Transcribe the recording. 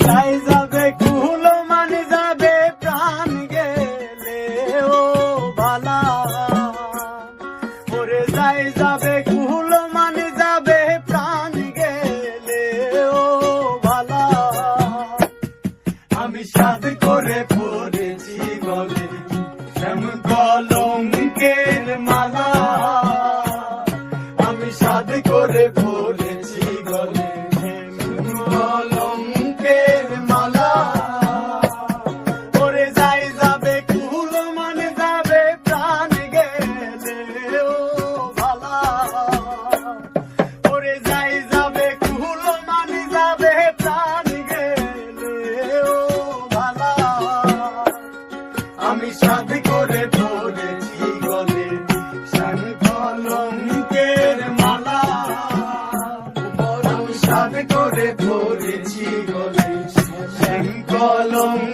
যাই যাবে কুলো মানে যাবে প্রাণ গেলে ও ভালা, ওরে যাই যাবে কুলো মানে যাবে প্রাণ গেলে ও ভালা। আমি সাধ করে পড়েছি গলে শ্যাম কলঙ্কের মালা, আমি সাধ করে পড়েছি গলে কলঙ্কের মালা। ওরে যাই যাবে কুলো মানে যাবে প্রাণ গেলে ও ভালা, ওরে যাই যাবে কুলো মানে যাবে প্রাণ গেলে ও ভালা। আমি সাধ করে পড়েছি গলে শ্যাম কলঙ্কের মালা, আমি সাধ করে পড়েছি গলে শ্যাম কলঙ্কের